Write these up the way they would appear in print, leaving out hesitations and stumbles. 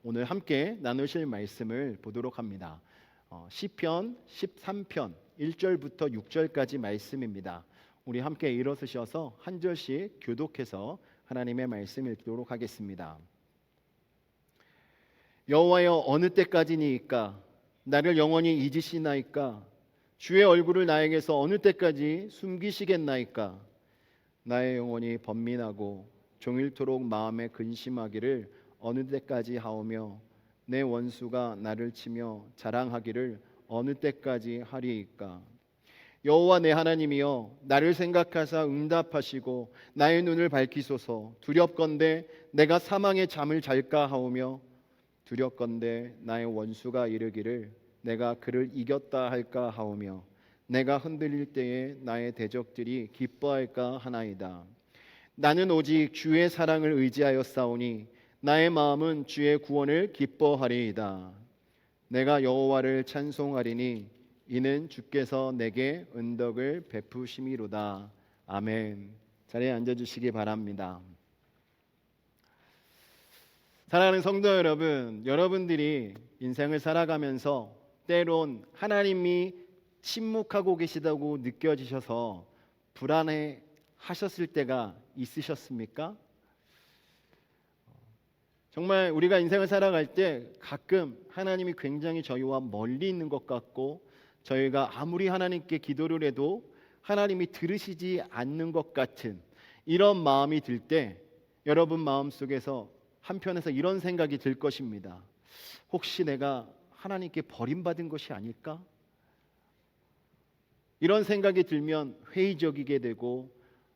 오늘 함께 나누실 말씀을 보도록 합니다. 시편 13편 1절부터 6절까지 말씀입니다. 우리 함께 일어서셔서 한 절씩 교독해서 하나님의 말씀 읽도록 하겠습니다. 여호와여, 어느 때까지니이까? 나를 영원히 잊으시나이까? 주의 얼굴을 나에게서 어느 때까지 숨기시겠나이까? 나의 영혼이 번민하고 종일토록 마음에 근심하기를 어느 때까지 하오며, 내 원수가 나를 치며 자랑하기를 어느 때까지 하리이까? 여호와 내 하나님이여, 나를 생각하사 응답하시고 나의 눈을 밝히소서. 두렵건대 내가 사망의 잠을 잘까 하오며, 두렵건대 나의 원수가 이르기를 내가 그를 이겼다 할까 하오며, 내가 흔들릴 때에 나의 대적들이 기뻐할까 하나이다. 나는 오직 주의 사랑을 의지하여 싸우니 나의 마음은 주의 구원을 기뻐하리이다. 내가 여호와를 찬송하리니 이는 주께서 내게 은덕을 베푸심이로다. 아멘. 자리에 앉아주시기 바랍니다. 사랑하는 성도 여러분, 여러분들이 인생을 살아가면서 때론 하나님이 침묵하고 계시다고 느껴지셔서 불안해 하셨을 때가 있으셨습니까? 정말 우리가 인생을 살아갈 때 가끔 하나님이 굉장히 저희와 멀리 있는 것 같고, 저희가 아무리 하나님께 기도를 해도 하나님이 들으시지 않는 것 같은 이런 마음이 들 때, 여러분 마음속에서 한편에서 이런 생각이 들 것입니다. 혹시 내가 하나님께 버림받은 것이 아닐까? 이런 생각이 들면 회의적이게 되고,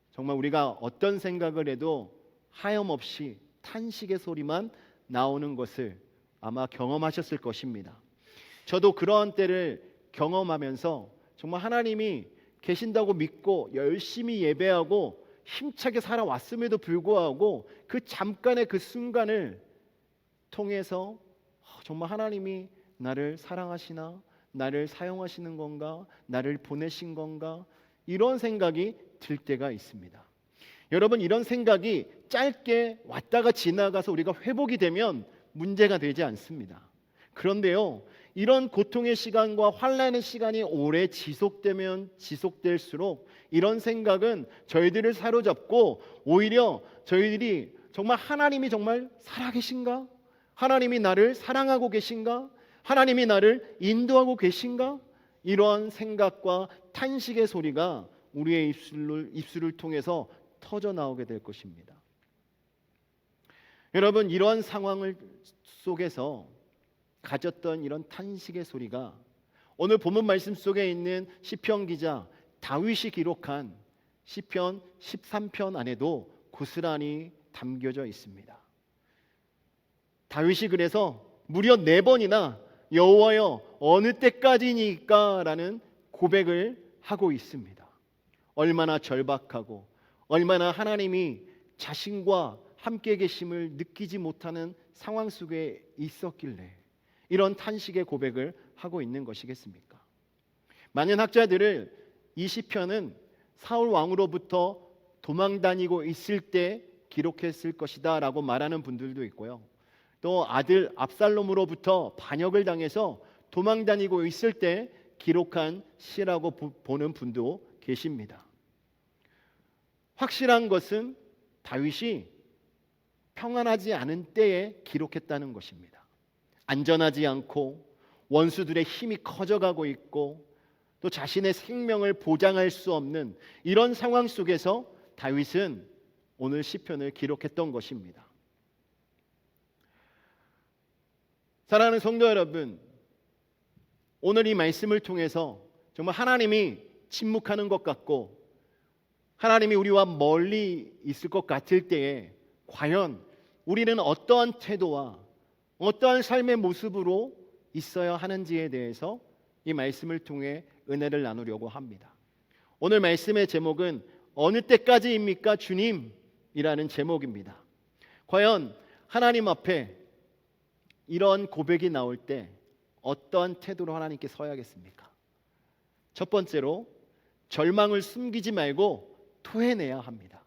정말 우리가 어떤 생각을 해도 하염없이 탄식의 소리만 나오는 것을 아마 경험하셨을 것입니다. 저도 그러한 때를 경험하면서 정말 하나님이 계신다고 믿고 열심히 예배하고 힘차게 살아왔음에도 불구하고 그 잠깐의 그 순간을 통해서 정말 하나님이 나를 사랑하시나? 나를 사용하시는 건가? 나를 보내신 건가? 이런 생각이 들 때가 있습니다. 여러분, 이런 생각이 짧게 왔다가 지나가서 우리가 회복이 되면 문제가 되지 않습니다. 그런데요, 이런 고통의 시간과 환난의 시간이 오래 지속될수록 이런 생각은 저희들을 사로잡고, 오히려 저희들이 정말 하나님이 정말 살아계신가? 하나님이 나를 사랑하고 계신가? 하나님이 나를 인도하고 계신가? 이러한 생각과 탄식의 소리가 우리의 입술을 통해서 터져 나오게 될 것입니다. 여러분, 이러한 상황을 속에서 가졌던 이런 탄식의 소리가 오늘 본문 말씀 속에 있는 시편 기자 다윗이 기록한 시편 13편 안에도 고스란히 담겨져 있습니다. 다윗이 그래서 무려 4번이나 여호와여, 어느 때까지니까? 라는 고백을 하고 있습니다. 얼마나 절박하고 얼마나 하나님이 자신과 함께 계심을 느끼지 못하는 상황 속에 있었길래 이런 탄식의 고백을 하고 있는 것이겠습니까? 많은 학자들을 이 시편은 사울 왕으로부터 도망다니고 있을 때 기록했을 것이다 라고 말하는 분들도 있고요, 또 아들 압살롬으로부터 반역을 당해서 도망다니고 있을 때 기록한 시라고 보는 분도 계십니다. 확실한 것은 다윗이 평안하지 않은 때에 기록했다는 것입니다. 안전하지 않고 원수들의 힘이 커져가고 있고, 또 자신의 생명을 보장할 수 없는 이런 상황 속에서 다윗은 오늘 시편을 기록했던 것입니다. 사랑하는 성도 여러분, 오늘 이 말씀을 통해서 정말 하나님이 침묵하는 것 같고 하나님이 우리와 멀리 있을 것 같을 때에 과연 우리는 어떠한 태도와 어떠한 삶의 모습으로 있어야 하는지에 대해서 이 말씀을 통해 은혜를 나누려고 합니다. 오늘 말씀의 제목은 어느 때까지입니까 주님? 이라는 제목입니다. 과연 하나님 앞에 이런 고백이 나올 때 어떠한 태도로 하나님께 서야겠습니까? 첫 번째로 절망을 숨기지 말고 토해내야 합니다.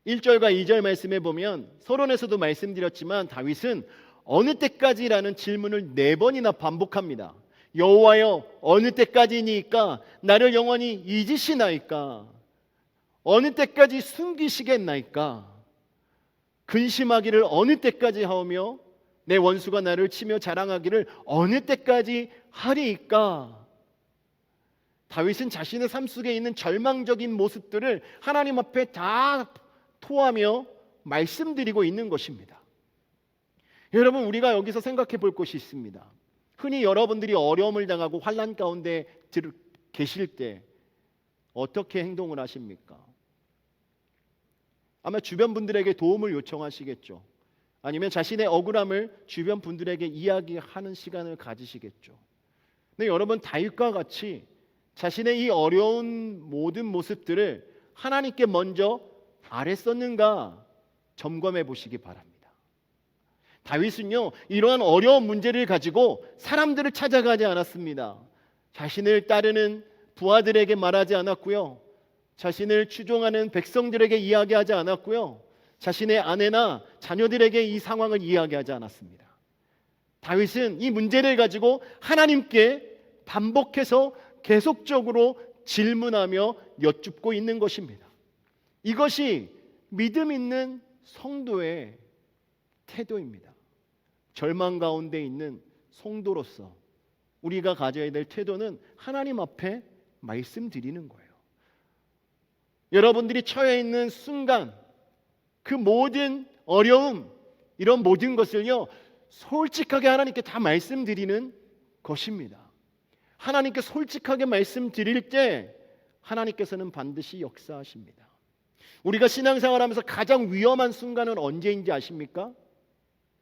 1절과 2절 말씀에 보면 서론에서도 말씀드렸지만 다윗은 어느 때까지라는 질문을 4번이나 반복합니다. 여호와여, 어느 때까지니까 나를 영원히 잊으시나이까? 어느 때까지 숨기시겠나이까? 근심하기를 어느 때까지 하오며 내 원수가 나를 치며 자랑하기를 어느 때까지 하리이까? 다윗은 자신의 삶 속에 있는 절망적인 모습들을 하나님 앞에 다 토하며 말씀드리고 있는 것입니다. 여러분, 우리가 여기서 생각해 볼 것이 있습니다. 흔히 여러분들이 어려움을 당하고 환난 가운데 계실 때 어떻게 행동을 하십니까? 아마 주변 분들에게 도움을 요청하시겠죠. 아니면 자신의 억울함을 주변 분들에게 이야기하는 시간을 가지시겠죠. 근데 여러분, 다윗과 같이 자신의 이 어려운 모든 모습들을 하나님께 먼저 아뢰었는가 점검해 보시기 바랍니다. 다윗은요, 이러한 어려운 문제를 가지고 사람들을 찾아가지 않았습니다. 자신을 따르는 부하들에게 말하지 않았고요, 자신을 추종하는 백성들에게 이야기하지 않았고요, 자신의 아내나 자녀들에게 이 상황을 이야기하지 않았습니다. 다윗은 이 문제를 가지고 하나님께 반복해서 계속적으로 질문하며 여쭙고 있는 것입니다. 이것이 믿음 있는 성도의 태도입니다. 절망 가운데 있는 성도로서 우리가 가져야 될 태도는 하나님 앞에 말씀드리는 거예요. 여러분들이 처해 있는 순간 그 모든 어려움, 이런 모든 것을요, 솔직하게 하나님께 다 말씀드리는 것입니다. 하나님께 솔직하게 말씀드릴 때 하나님께서는 반드시 역사하십니다. 우리가 신앙생활하면서 가장 위험한 순간은 언제인지 아십니까?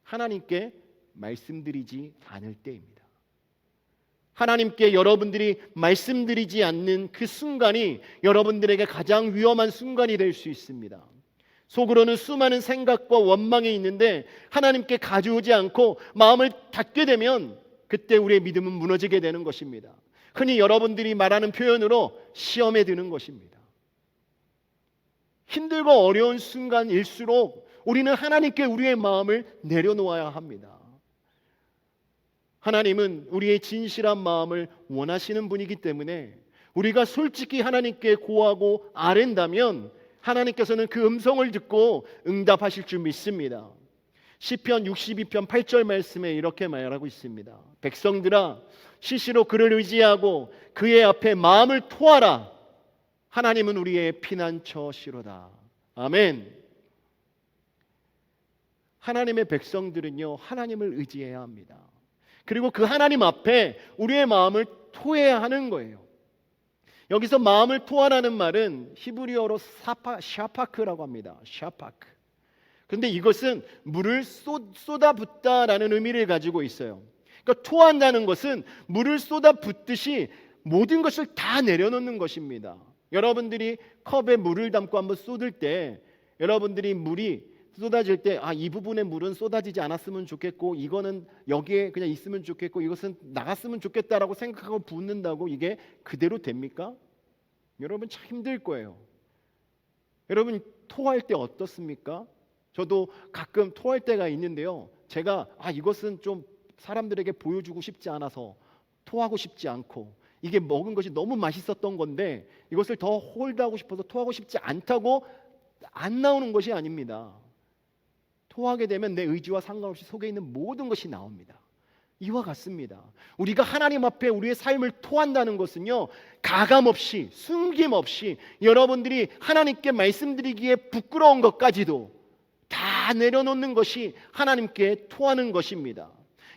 하나님께 말씀드리지 않을 때입니다. 하나님께 여러분들이 말씀드리지 않는 그 순간이 여러분들에게 가장 위험한 순간이 될 수 있습니다. 속으로는 수많은 생각과 원망이 있는데 하나님께 가져오지 않고 마음을 닫게 되면 그때 우리의 믿음은 무너지게 되는 것입니다. 흔히 여러분들이 말하는 표현으로 시험에 드는 것입니다. 힘들고 어려운 순간일수록 우리는 하나님께 우리의 마음을 내려놓아야 합니다. 하나님은 우리의 진실한 마음을 원하시는 분이기 때문에 우리가 솔직히 하나님께 고하고 아랜다면 하나님께서는 그 음성을 듣고 응답하실 줄 믿습니다. 시편 62편 8절 말씀에 이렇게 말하고 있습니다. 백성들아, 시시로 그를 의지하고 그의 앞에 마음을 토하라. 하나님은 우리의 피난처시로다. 아멘. 하나님의 백성들은요, 하나님을 의지해야 합니다. 그리고 그 하나님 앞에 우리의 마음을 토해야 하는 거예요. 여기서 마음을 토하라는 말은 히브리어로 샤파크라고 합니다. 샤파크. 그런데 이것은 물을 쏟아붓다라는 의미를 가지고 있어요. 그러니까 토한다는 것은 물을 쏟아붓듯이 모든 것을 다 내려놓는 것입니다. 여러분들이 컵에 물을 담고 한번 쏟을 때 여러분들이 물이 쏟아질 때 이 부분의 물은 쏟아지지 않았으면 좋겠고 이거는 여기에 그냥 있으면 좋겠고 이것은 나갔으면 좋겠다라고 생각하고 붓는다고 이게 그대로 됩니까? 여러분 참 힘들 거예요. 여러분 토할 때 어떻습니까? 저도 가끔 토할 때가 있는데요. 제가 이것은 좀 사람들에게 보여주고 싶지 않아서 토하고 싶지 않고 이게 먹은 것이 너무 맛있었던 건데 이것을 더 홀드하고 싶어서 토하고 싶지 않다고 안 나오는 것이 아닙니다. 토하게 되면 내 의지와 상관없이 속에 있는 모든 것이 나옵니다. 이와 같습니다. 우리가 하나님 앞에 우리의 삶을 토한다는 것은요, 가감없이 숨김없이 여러분들이 하나님께 말씀드리기에 부끄러운 것까지도 다 내려놓는 것이 하나님께 토하는 것입니다.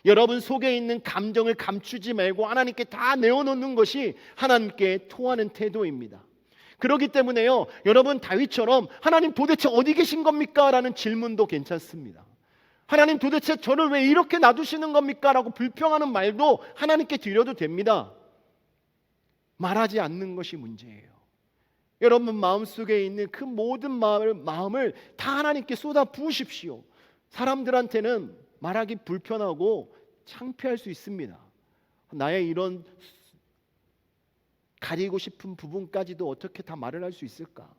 여러분 속에 있는 감정을 감추지 말고 하나님께 다 내어놓는 것이 하나님께 토하는 태도입니다. 그렇기 때문에요, 여러분 다윗처럼 하나님 도대체 어디 계신 겁니까? 라는 질문도 괜찮습니다. 하나님 도대체 저를 왜 이렇게 놔두시는 겁니까? 라고 불평하는 말도 하나님께 드려도 됩니다. 말하지 않는 것이 문제예요. 여러분 마음속에 있는 그 모든 마음을 다 하나님께 쏟아 부으십시오. 사람들한테는 말하기 불편하고 창피할 수 있습니다. 나의 이런 가리고 싶은 부분까지도 어떻게 다 말을 할 수 있을까?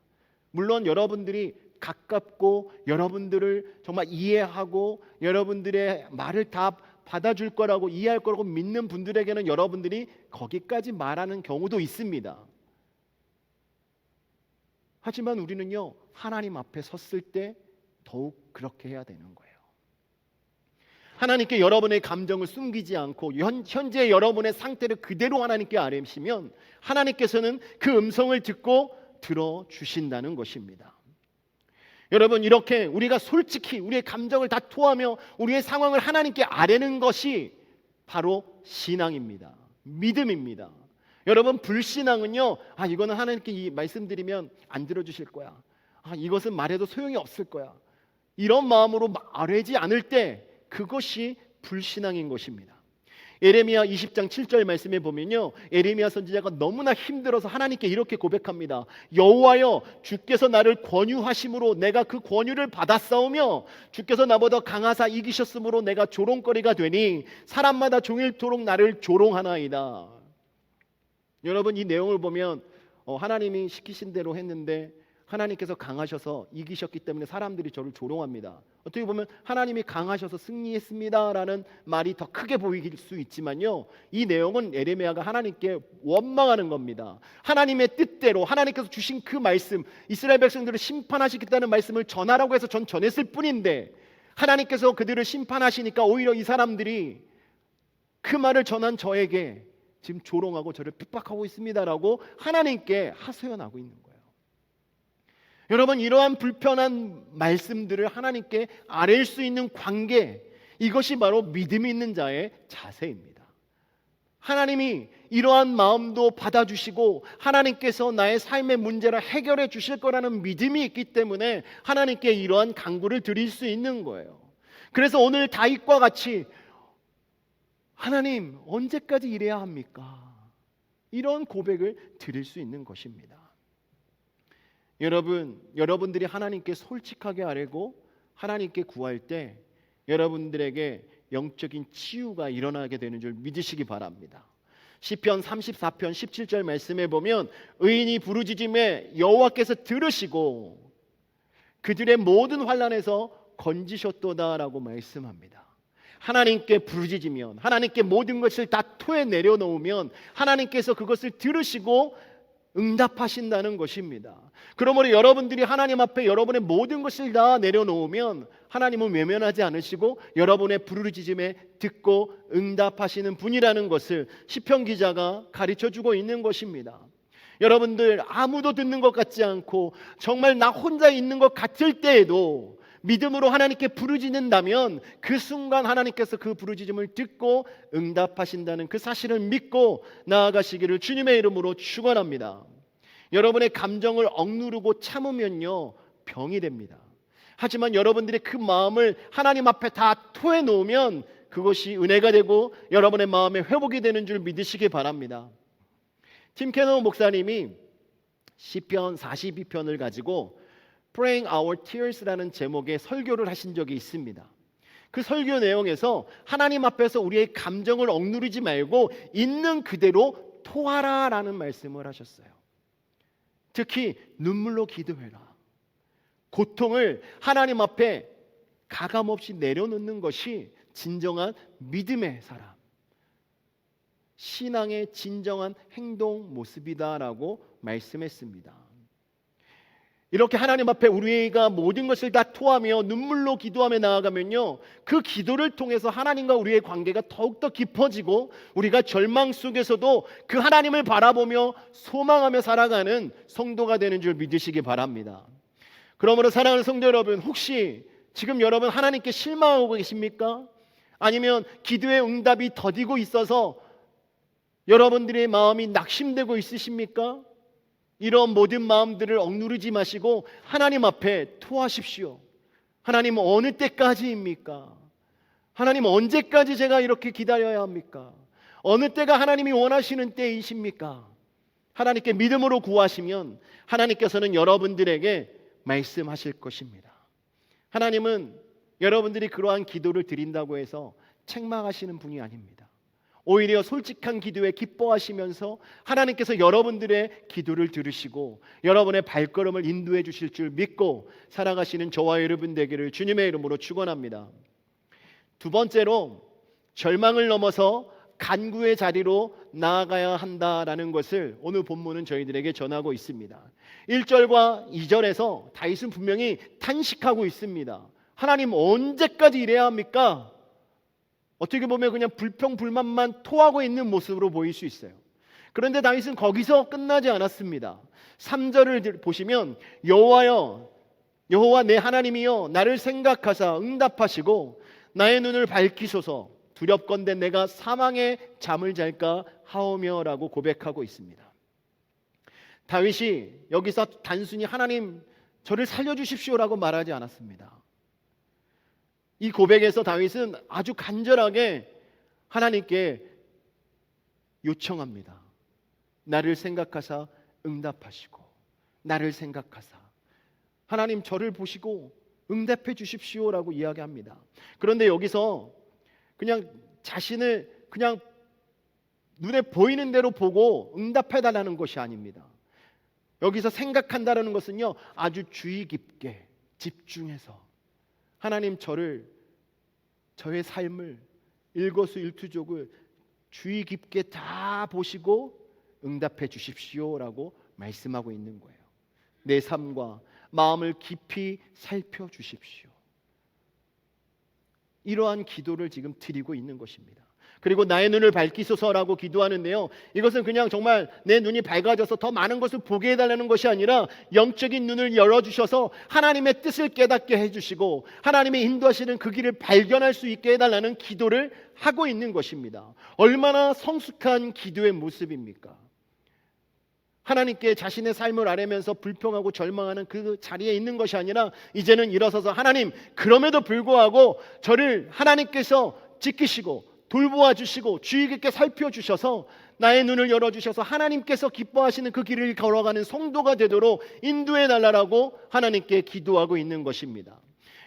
물론 여러분들이 가깝고 여러분들을 정말 이해하고 여러분들의 말을 다 받아줄 거라고 이해할 거라고 믿는 분들에게는 여러분들이 거기까지 말하는 경우도 있습니다. 하지만 우리는요, 하나님 앞에 섰을 때 더욱 그렇게 해야 되는 거예요. 하나님께 여러분의 감정을 숨기지 않고 현재 여러분의 상태를 그대로 하나님께 아뢰시면 하나님께서는 그 음성을 듣고 들어주신다는 것입니다. 여러분, 이렇게 우리가 솔직히 우리의 감정을 다 토하며 우리의 상황을 하나님께 아뢰는 것이 바로 신앙입니다. 믿음입니다. 여러분, 불신앙은요, 이거는 하나님께 말씀드리면 안 들어주실 거야, 이것은 말해도 소용이 없을 거야, 이런 마음으로 아뢰지 않을 때 그것이 불신앙인 것입니다. 예레미야 20장 7절 말씀에 보면요, 예레미야 선지자가 너무나 힘들어서 하나님께 이렇게 고백합니다. 여호와여, 주께서 나를 권유하심으로 내가 그 권유를 받았사오며 주께서 나보다 강하사 이기셨으므로 내가 조롱거리가 되니 사람마다 종일토록 나를 조롱하나이다. 여러분, 이 내용을 보면 하나님이 시키신 대로 했는데 하나님께서 강하셔서 이기셨기 때문에 사람들이 저를 조롱합니다. 어떻게 보면 하나님이 강하셔서 승리했습니다라는 말이 더 크게 보일 수 있지만요, 이 내용은 예레미야가 하나님께 원망하는 겁니다. 하나님의 뜻대로 하나님께서 주신 그 말씀, 이스라엘 백성들을 심판하시겠다는 말씀을 전하라고 해서 전 전했을 뿐인데 하나님께서 그들을 심판하시니까 오히려 이 사람들이 그 말을 전한 저에게 지금 조롱하고 저를 핍박하고 있습니다라고 하나님께 하소연하고 있는 거예요. 여러분, 이러한 불편한 말씀들을 하나님께 아뢰일 수 있는 관계, 이것이 바로 믿음이 있는 자의 자세입니다. 하나님이 이러한 마음도 받아주시고 하나님께서 나의 삶의 문제를 해결해 주실 거라는 믿음이 있기 때문에 하나님께 이러한 간구를 드릴 수 있는 거예요. 그래서 오늘 다윗과 같이 하나님, 언제까지 이래야 합니까? 이런 고백을 드릴 수 있는 것입니다. 여러분들이 하나님께 솔직하게 아뢰고 하나님께 구할 때 여러분들에게 영적인 치유가 일어나게 되는 줄 믿으시기 바랍니다. 시편 34편 17절 말씀에 보면 의인이 부르짖음에 여호와께서 들으시고 그들의 모든 환난에서 건지셨도다라고 말씀합니다. 하나님께 부르짖으면, 하나님께 모든 것을 다 토해 내려놓으면 하나님께서 그것을 들으시고 응답하신다는 것입니다. 그러므로 여러분들이 하나님 앞에 여러분의 모든 것을 다 내려놓으면 하나님은 외면하지 않으시고 여러분의 부르짖음에 듣고 응답하시는 분이라는 것을 시편 기자가 가르쳐주고 있는 것입니다. 여러분들, 아무도 듣는 것 같지 않고 정말 나 혼자 있는 것 같을 때에도 믿음으로 하나님께 부르짖는다면 그 순간 하나님께서 그 부르짖음을 듣고 응답하신다는 그 사실을 믿고 나아가시기를 주님의 이름으로 축원합니다. 여러분의 감정을 억누르고 참으면요, 병이 됩니다. 하지만 여러분들의 그 마음을 하나님 앞에 다 토해 놓으면 그것이 은혜가 되고 여러분의 마음에 회복이 되는 줄 믿으시기 바랍니다. 팀 캐너 목사님이 시편 42편을 가지고 Praying Our Tears라는 제목의 설교를 하신 적이 있습니다. 그 설교 내용에서 하나님 앞에서 우리의 감정을 억누르지 말고 있는 그대로 토하라라는 말씀을 하셨어요. 특히 눈물로 기도해라. 고통을 하나님 앞에 가감없이 내려놓는 것이 진정한 믿음의 사람, 신앙의 진정한 행동 모습이다라고 말씀했습니다. 이렇게 하나님 앞에 우리가 모든 것을 다 토하며 눈물로 기도하며 나아가면요, 그 기도를 통해서 하나님과 우리의 관계가 더욱더 깊어지고 우리가 절망 속에서도 그 하나님을 바라보며 소망하며 살아가는 성도가 되는 줄 믿으시기 바랍니다. 그러므로 사랑하는 성도 여러분, 혹시 지금 여러분 하나님께 실망하고 계십니까? 아니면 기도의 응답이 더디고 있어서 여러분들의 마음이 낙심되고 있으십니까? 이런 모든 마음들을 억누르지 마시고 하나님 앞에 토하십시오. 하나님, 어느 때까지입니까? 하나님, 언제까지 제가 이렇게 기다려야 합니까? 어느 때가 하나님이 원하시는 때이십니까? 하나님께 믿음으로 구하시면 하나님께서는 여러분들에게 말씀하실 것입니다. 하나님은 여러분들이 그러한 기도를 드린다고 해서 책망하시는 분이 아닙니다. 오히려 솔직한 기도에 기뻐하시면서 하나님께서 여러분들의 기도를 들으시고 여러분의 발걸음을 인도해 주실 줄 믿고 살아가시는 저와 여러분 되기를 주님의 이름으로 축원합니다. 두 번째로 절망을 넘어서 간구의 자리로 나아가야 한다라는 것을 오늘 본문은 저희들에게 전하고 있습니다. 1절과 2절에서 다윗은 분명히 탄식하고 있습니다. 하나님 언제까지 이래야 합니까? 어떻게 보면 그냥 불평불만만 토하고 있는 모습으로 보일 수 있어요. 그런데 다윗은 거기서 끝나지 않았습니다. 3절을 보시면 여호와여, 여호와 내 하나님이여 나를 생각하사 응답하시고 나의 눈을 밝히소서 두렵건대 내가 사망의 잠을 잘까 하오며라고 고백하고 있습니다. 다윗이 여기서 단순히 하나님 저를 살려주십시오라고 말하지 않았습니다. 이 고백에서 다윗은 아주 간절하게 하나님께 요청합니다. 나를 생각하사 응답하시고 나를 생각하사 하나님 저를 보시고 응답해 주십시오라고 이야기합니다. 그런데 여기서 그냥 자신을 그냥 눈에 보이는 대로 보고 응답해 달라는 것이 아닙니다. 여기서 생각한다는 것은요, 아주 주의 깊게 집중해서 하나님 저의 삶을 일거수일투족을 주의 깊게 다 보시고 응답해 주십시오라고 말씀하고 있는 거예요. 내 삶과 마음을 깊이 살펴주십시오. 이러한 기도를 지금 드리고 있는 것입니다. 그리고 나의 눈을 밝히소서라고 기도하는데요, 이것은 그냥 정말 내 눈이 밝아져서 더 많은 것을 보게 해달라는 것이 아니라 영적인 눈을 열어주셔서 하나님의 뜻을 깨닫게 해주시고 하나님의 인도하시는 그 길을 발견할 수 있게 해달라는 기도를 하고 있는 것입니다. 얼마나 성숙한 기도의 모습입니까? 하나님께 자신의 삶을 아뢰면서 불평하고 절망하는 그 자리에 있는 것이 아니라 이제는 일어서서 하나님, 그럼에도 불구하고 저를 하나님께서 지키시고 돌보아 주시고 주의 깊게 살펴주셔서 나의 눈을 열어주셔서 하나님께서 기뻐하시는 그 길을 걸어가는 성도가 되도록 인도해 달라고 하나님께 기도하고 있는 것입니다.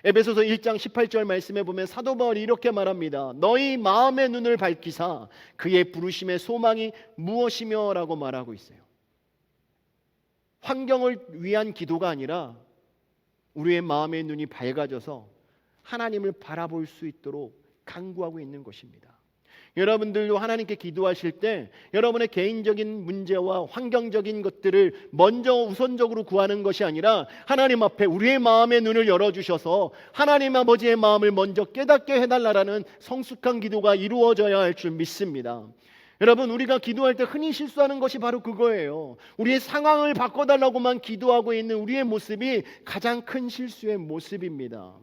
에베소서 1장 18절 말씀에 보면 사도 바울이 이렇게 말합니다. 너희 마음의 눈을 밝히사 그의 부르심의 소망이 무엇이며 라고 말하고 있어요. 환경을 위한 기도가 아니라 우리의 마음의 눈이 밝아져서 하나님을 바라볼 수 있도록 간구하고 있는 것입니다. 여러분들도 하나님께 기도하실 때 여러분의 개인적인 문제와 환경적인 것들을 먼저 우선적으로 구하는 것이 아니라 하나님 앞에 우리의 마음의 눈을 열어주셔서 하나님 아버지의 마음을 먼저 깨닫게 해달라는 성숙한 기도가 이루어져야 할 줄 믿습니다. 여러분, 우리가 기도할 때 흔히 실수하는 것이 바로 그거예요. 우리의 상황을 바꿔달라고만 기도하고 있는 우리의 모습이 가장 큰 실수의 모습입니다.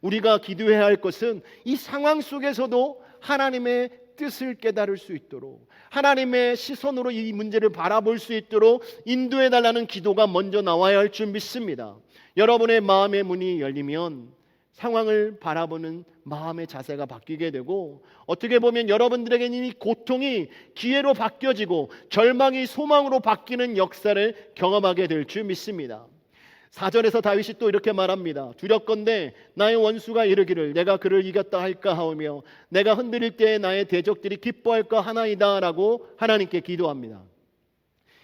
우리가 기도해야 할 것은 이 상황 속에서도 하나님의 뜻을 깨달을 수 있도록 하나님의 시선으로 이 문제를 바라볼 수 있도록 인도해달라는 기도가 먼저 나와야 할 줄 믿습니다. 여러분의 마음의 문이 열리면 상황을 바라보는 마음의 자세가 바뀌게 되고 어떻게 보면 여러분들에게는 이 고통이 기회로 바뀌어지고 절망이 소망으로 바뀌는 역사를 경험하게 될 줄 믿습니다. 4절에서 다윗이 또 이렇게 말합니다. 두렵건대 나의 원수가 이르기를 내가 그를 이겼다 할까 하오며 내가 흔들릴 때에 나의 대적들이 기뻐할까 하나이다 라고 하나님께 기도합니다.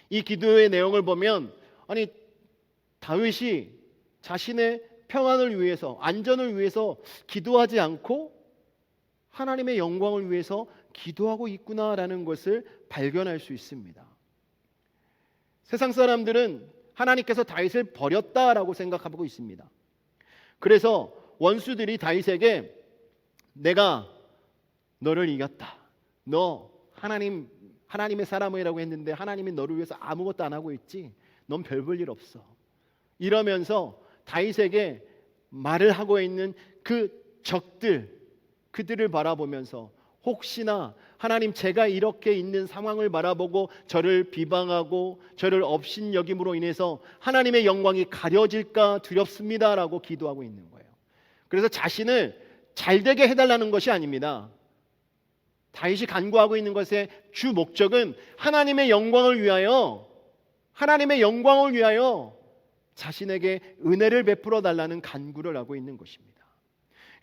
이 기도의 내용을 보면 다윗이 자신의 평안을 위해서 안전을 위해서 기도하지 않고 하나님의 영광을 위해서 기도하고 있구나라는 것을 발견할 수 있습니다. 세상 사람들은 하나님께서 다윗을 버렸다라고 생각하고 있습니다. 그래서 원수들이 다윗에게 내가 너를 이겼다. 너 하나님의 사람이라고 했는데 하나님이 너를 위해서 아무것도 안 하고 있지. 넌 별 볼 일 없어. 이러면서 다윗에게 말을 하고 있는 그 적들, 그들을 바라보면서 혹시나 하나님 제가 이렇게 있는 상황을 바라보고 저를 비방하고 저를 업신여김으로 인해서 하나님의 영광이 가려질까 두렵습니다라고 기도하고 있는 거예요. 그래서 자신을 잘되게 해달라는 것이 아닙니다. 다윗이 간구하고 있는 것의 주 목적은 하나님의 영광을 위하여 자신에게 은혜를 베풀어 달라는 간구를 하고 있는 것입니다.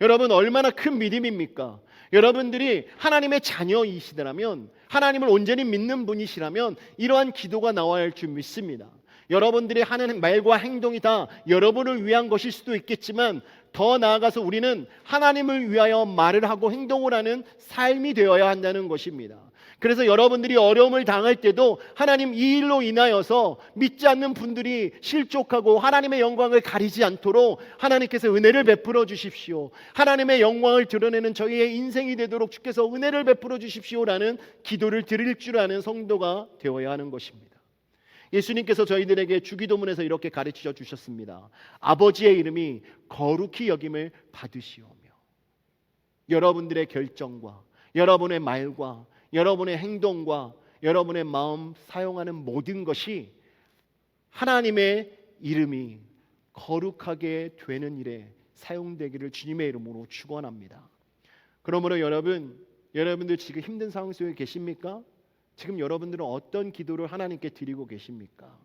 여러분, 얼마나 큰 믿음입니까? 여러분들이 하나님의 자녀이시더라면, 하나님을 온전히 믿는 분이시라면 이러한 기도가 나와야 할 줄 믿습니다. 여러분들이 하는 말과 행동이 다 여러분을 위한 것일 수도 있겠지만, 더 나아가서 우리는 하나님을 위하여 말을 하고 행동을 하는 삶이 되어야 한다는 것입니다. 그래서 여러분들이 어려움을 당할 때도 하나님 이 일로 인하여서 믿지 않는 분들이 실족하고 하나님의 영광을 가리지 않도록 하나님께서 은혜를 베풀어 주십시오. 하나님의 영광을 드러내는 저희의 인생이 되도록 주께서 은혜를 베풀어 주십시오라는 기도를 드릴 줄 아는 성도가 되어야 하는 것입니다. 예수님께서 저희들에게 주기도문에서 이렇게 가르쳐 주셨습니다. 아버지의 이름이 거룩히 여김을 받으시오며. 여러분들의 결정과 여러분의 말과 여러분의 행동과 여러분의 마음 사용하는 모든 것이 하나님의 이름이 거룩하게 되는 일에 사용되기를 주님의 이름으로 축원합니다. 그러므로 여러분들 지금 힘든 상황 속에 계십니까? 지금 여러분들은 어떤 기도를 하나님께 드리고 계십니까?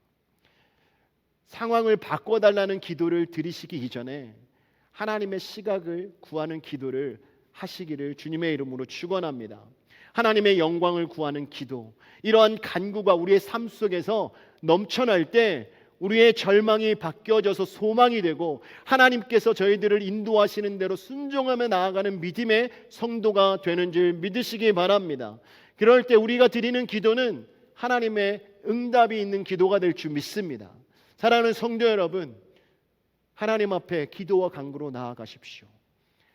상황을 바꿔달라는 기도를 드리시기 이전에 하나님의 시각을 구하는 기도를 하시기를 주님의 이름으로 축원합니다. 하나님의 영광을 구하는 기도, 이러한 간구가 우리의 삶 속에서 넘쳐날 때 우리의 절망이 바뀌어져서 소망이 되고 하나님께서 저희들을 인도하시는 대로 순종하며 나아가는 믿음의 성도가 되는 줄 믿으시기 바랍니다. 그럴 때 우리가 드리는 기도는 하나님의 응답이 있는 기도가 될 줄 믿습니다. 사랑하는 성도 여러분, 하나님 앞에 기도와 간구로 나아가십시오.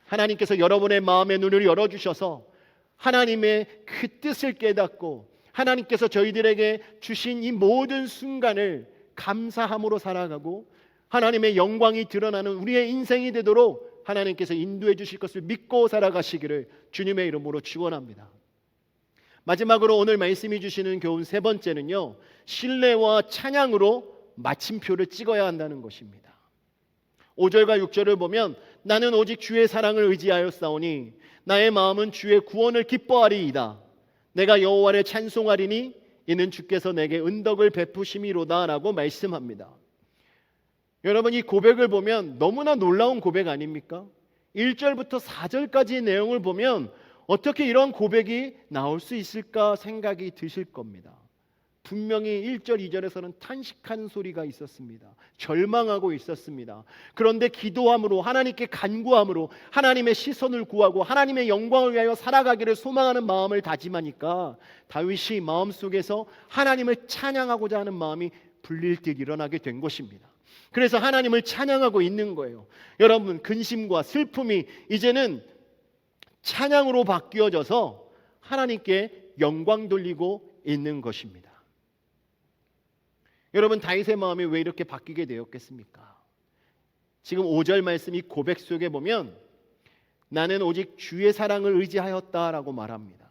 하나님께서 여러분의 마음의 눈을 열어주셔서 하나님의 그 뜻을 깨닫고 하나님께서 저희들에게 주신 이 모든 순간을 감사함으로 살아가고 하나님의 영광이 드러나는 우리의 인생이 되도록 하나님께서 인도해 주실 것을 믿고 살아가시기를 주님의 이름으로 축원합니다. 마지막으로 오늘 말씀이 주시는 교훈 세 번째는요, 신뢰와 찬양으로 마침표를 찍어야 한다는 것입니다. 5절과 6절을 보면 나는 오직 주의 사랑을 의지하여 싸우니 나의 마음은 주의 구원을 기뻐하리이다. 내가 여호와를 찬송하리니 이는 주께서 내게 은덕을 베푸심이로다 라고 말씀합니다. 여러분, 이 고백을 보면 너무나 놀라운 고백 아닙니까? 1절부터 4절까지의 내용을 보면 어떻게 이런 고백이 나올 수 있을까 생각이 드실 겁니다. 분명히 1절, 2절에서는 탄식하는 소리가 있었습니다. 절망하고 있었습니다. 그런데 기도함으로, 하나님께 간구함으로 하나님의 시선을 구하고 하나님의 영광을 위하여 살아가기를 소망하는 마음을 다짐하니까 다윗이 마음속에서 하나님을 찬양하고자 하는 마음이 불릴 듯 일어나게 된 것입니다. 그래서 하나님을 찬양하고 있는 거예요. 여러분, 근심과 슬픔이 이제는 찬양으로 바뀌어져서 하나님께 영광 돌리고 있는 것입니다. 여러분, 다윗의 마음이 왜 이렇게 바뀌게 되었겠습니까? 지금 5절 말씀 이 고백 속에 보면 나는 오직 주의 사랑을 의지하였다라고 말합니다.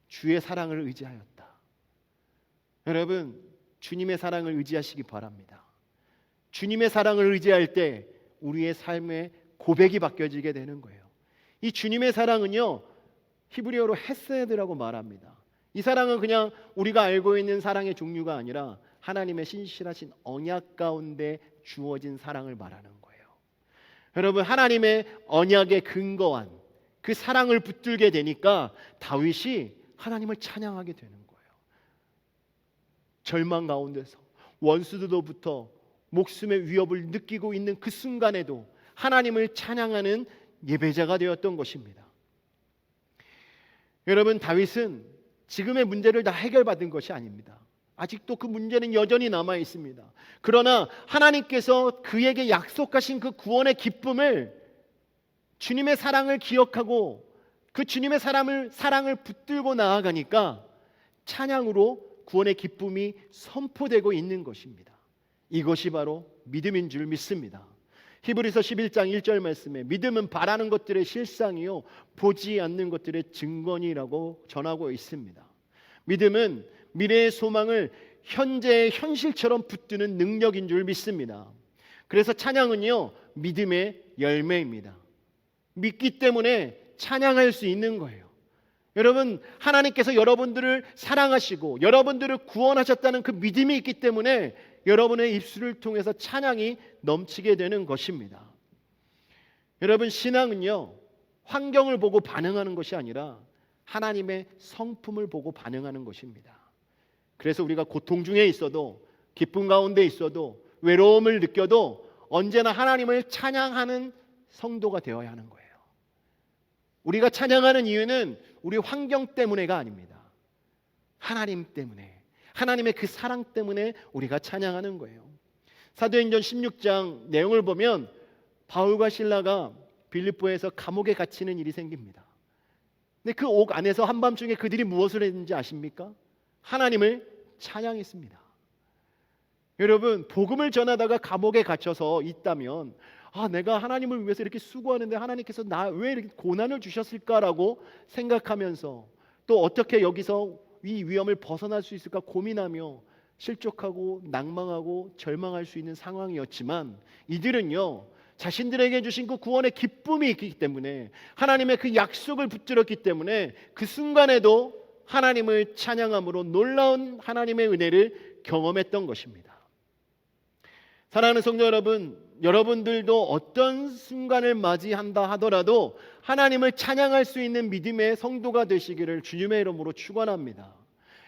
주의 사랑을 의지하였다. 여러분, 주님의 사랑을 의지하시기 바랍니다. 주님의 사랑을 의지할 때 우리의 삶의 고백이 바뀌어지게 되는 거예요. 이 주님의 사랑은요, 히브리어로 헤세드라고 말합니다. 이 사랑은 그냥 우리가 알고 있는 사랑의 종류가 아니라 하나님의 신실하신 언약 가운데 주어진 사랑을 말하는 거예요. 여러분, 하나님의 언약에 근거한 그 사랑을 붙들게 되니까 다윗이 하나님을 찬양하게 되는 거예요. 절망 가운데서 원수들로부터 목숨의 위협을 느끼고 있는 그 순간에도 하나님을 찬양하는 예배자가 되었던 것입니다. 여러분, 다윗은 지금의 문제를 다 해결받은 것이 아닙니다. 아직도 그 문제는 여전히 남아 있습니다. 그러나 하나님께서 그에게 약속하신 그 구원의 기쁨을, 주님의 사랑을 기억하고 그 주님의 사랑을 붙들고 나아가니까 찬양으로 구원의 기쁨이 선포되고 있는 것입니다. 이것이 바로 믿음인 줄 믿습니다. 히브리서 11장 1절 말씀에 믿음은 바라는 것들의 실상이요 보지 않는 것들의 증거니라고 전하고 있습니다. 믿음은 미래의 소망을 현재의 현실처럼 붙드는 능력인 줄 믿습니다. 그래서 찬양은요, 믿음의 열매입니다. 믿기 때문에 찬양할 수 있는 거예요. 여러분, 하나님께서 여러분들을 사랑하시고 여러분들을 구원하셨다는 그 믿음이 있기 때문에 여러분의 입술을 통해서 찬양이 넘치게 되는 것입니다. 여러분, 신앙은요, 환경을 보고 반응하는 것이 아니라 하나님의 성품을 보고 반응하는 것입니다. 그래서 우리가 고통 중에 있어도, 기쁨 가운데 있어도, 외로움을 느껴도 언제나 하나님을 찬양하는 성도가 되어야 하는 거예요. 우리가 찬양하는 이유는 우리 환경 때문에가 아닙니다. 하나님 때문에, 하나님의 그 사랑 때문에 우리가 찬양하는 거예요. 사도행전 16장 내용을 보면 바울과 실라가 빌립보에서 감옥에 갇히는 일이 생깁니다. 근데 그 옥 안에서 한밤중에 그들이 무엇을 했는지 아십니까? 하나님을 찬양했습니다. 여러분, 복음을 전하다가 감옥에 갇혀서 있다면 내가 하나님을 위해서 이렇게 수고하는데 하나님께서 나 왜 이렇게 고난을 주셨을까라고 생각하면서 또 어떻게 여기서 이 위험을 벗어날 수 있을까 고민하며 실족하고 낭망하고 절망할 수 있는 상황이었지만, 이들은요, 자신들에게 주신 그 구원의 기쁨이 있기 때문에, 하나님의 그 약속을 붙들었기 때문에 그 순간에도 하나님을 찬양함으로 놀라운 하나님의 은혜를 경험했던 것입니다. 사랑하는 성도 여러분, 여러분들도 어떤 순간을 맞이한다 하더라도 하나님을 찬양할 수 있는 믿음의 성도가 되시기를 주님의 이름으로 축원합니다.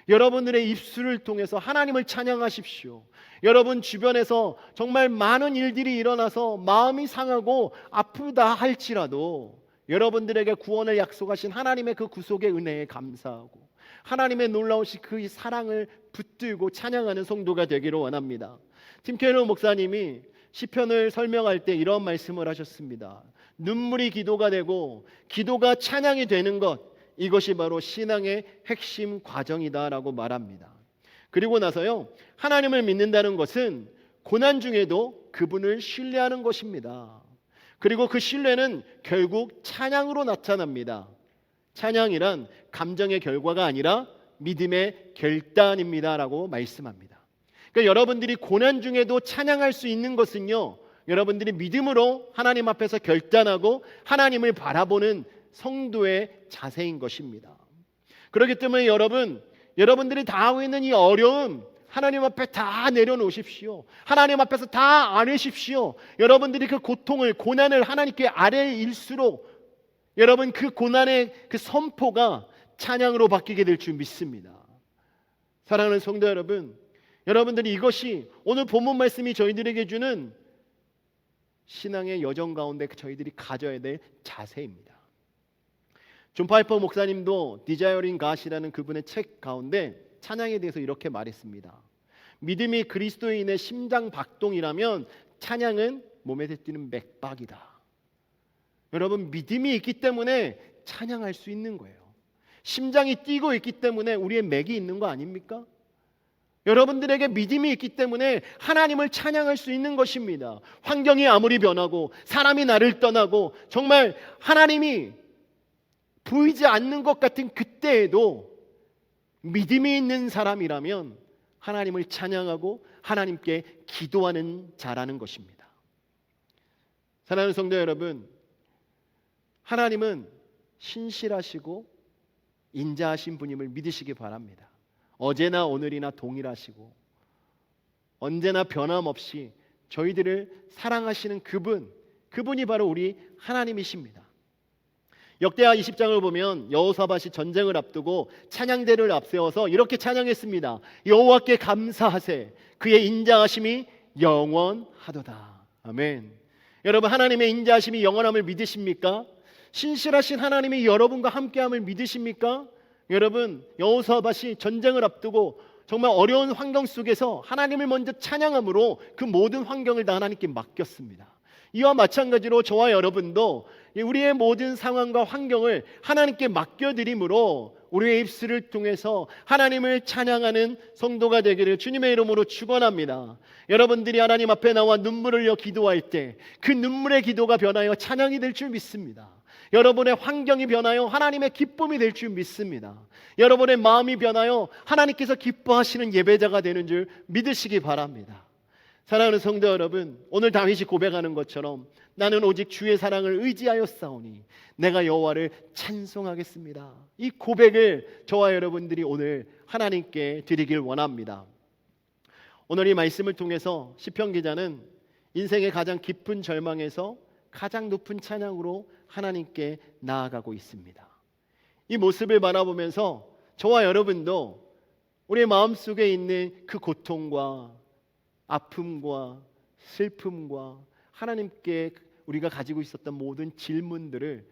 여러분들의 입술을 통해서 하나님을 찬양하십시오. 여러분 주변에서 정말 많은 일들이 일어나서 마음이 상하고 아프다 할지라도 여러분들에게 구원을 약속하신 하나님의 그 구속의 은혜에 감사하고 하나님의 놀라우신 그 사랑을 붙들고 찬양하는 성도가 되기를 원합니다. 팀 켈러 목사님이 시편을 설명할 때 이런 말씀을 하셨습니다. 눈물이 기도가 되고 기도가 찬양이 되는 것, 이것이 바로 신앙의 핵심 과정이다라고 말합니다. 그리고 나서요, 하나님을 믿는다는 것은 고난 중에도 그분을 신뢰하는 것입니다. 그리고 그 신뢰는 결국 찬양으로 나타납니다. 찬양이란 감정의 결과가 아니라 믿음의 결단입니다라고 말씀합니다. 그러니까 여러분들이 고난 중에도 찬양할 수 있는 것은요, 여러분들이 믿음으로 하나님 앞에서 결단하고 하나님을 바라보는 성도의 자세인 것입니다. 그렇기 때문에 여러분들이 당하고 있는 이 어려움 하나님 앞에 다 내려놓으십시오. 하나님 앞에서 다 안으십시오. 여러분들이 그 고통을, 고난을 하나님께 아뢰일수록 여러분 그 고난의 그 선포가 찬양으로 바뀌게 될 줄 믿습니다. 사랑하는 성도 여러분, 여러분들이 이것이 오늘 본문 말씀이 저희들에게 주는 신앙의 여정 가운데 저희들이 가져야 될 자세입니다. 존 파이퍼 목사님도 Desiring God이라는 그분의 책 가운데 찬양에 대해서 이렇게 말했습니다. 믿음이 그리스도인의 심장 박동이라면 찬양은 몸에서 뛰는 맥박이다. 여러분, 믿음이 있기 때문에 찬양할 수 있는 거예요. 심장이 뛰고 있기 때문에 우리의 맥이 있는 거 아닙니까? 여러분들에게 믿음이 있기 때문에 하나님을 찬양할 수 있는 것입니다. 환경이 아무리 변하고 사람이 나를 떠나고 정말 하나님이 보이지 않는 것 같은 그때에도 믿음이 있는 사람이라면 하나님을 찬양하고 하나님께 기도하는 자라는 것입니다. 사랑하는 성도 여러분, 하나님은 신실하시고 인자하신 분임을 믿으시기 바랍니다. 어제나 오늘이나 동일하시고 언제나 변함없이 저희들을 사랑하시는 그분이 바로 우리 하나님이십니다. 역대하 20장을 보면 여호사밧이 전쟁을 앞두고 찬양대를 앞세워서 이렇게 찬양했습니다. 여호와께 감사하세, 그의 인자하심이 영원하도다. 아멘. 여러분, 하나님의 인자하심이 영원함을 믿으십니까? 신실하신 하나님이 여러분과 함께함을 믿으십니까? 여러분, 여호사밧이 전쟁을 앞두고 정말 어려운 환경 속에서 하나님을 먼저 찬양함으로 그 모든 환경을 다 하나님께 맡겼습니다. 이와 마찬가지로 저와 여러분도 우리의 모든 상황과 환경을 하나님께 맡겨드림으로 우리의 입술을 통해서 하나님을 찬양하는 성도가 되기를 주님의 이름으로 축원합니다. 여러분들이 하나님 앞에 나와 눈물을 흘려 기도할 때 그 눈물의 기도가 변하여 찬양이 될 줄 믿습니다. 여러분의 환경이 변하여 하나님의 기쁨이 될 줄 믿습니다. 여러분의 마음이 변하여 하나님께서 기뻐하시는 예배자가 되는 줄 믿으시기 바랍니다. 사랑하는 성도 여러분, 오늘 다윗이 고백하는 것처럼 나는 오직 주의 사랑을 의지하여 싸우니 내가 여호와를 찬송하겠습니다. 이 고백을 저와 여러분들이 오늘 하나님께 드리길 원합니다. 오늘 이 말씀을 통해서 시편 기자는 인생의 가장 깊은 절망에서 가장 높은 찬양으로 하나님께 나아가고 있습니다. 이 모습을 바라보면서 저와 여러분도 우리의 마음속에 있는 그 고통과 아픔과 슬픔과 하나님께 우리가 가지고 있었던 모든 질문들을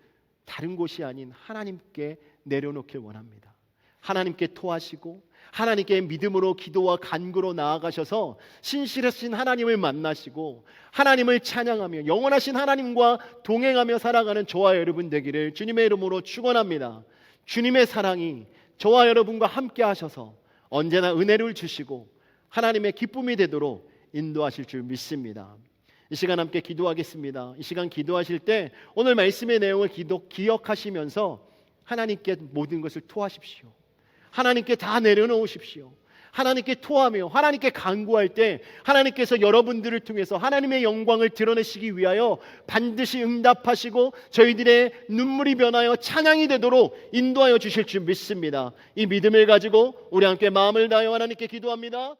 다른 곳이 아닌 하나님께 내려놓길 원합니다. 하나님께 토하시고 하나님께 믿음으로 기도와 간구로 나아가셔서 신실하신 하나님을 만나시고 하나님을 찬양하며 영원하신 하나님과 동행하며 살아가는 저와 여러분 되기를 주님의 이름으로 축원합니다. 주님의 사랑이 저와 여러분과 함께 하셔서 언제나 은혜를 주시고 하나님의 기쁨이 되도록 인도하실 줄 믿습니다. 이 시간 함께 기도하겠습니다. 이 시간 기도하실 때 오늘 말씀의 내용을 기억하시면서 하나님께 모든 것을 토하십시오. 하나님께 다 내려놓으십시오. 하나님께 토하며 하나님께 간구할 때 하나님께서 여러분들을 통해서 하나님의 영광을 드러내시기 위하여 반드시 응답하시고 저희들의 눈물이 변하여 찬양이 되도록 인도하여 주실 줄 믿습니다. 이 믿음을 가지고 우리 함께 마음을 다하여 하나님께 기도합니다.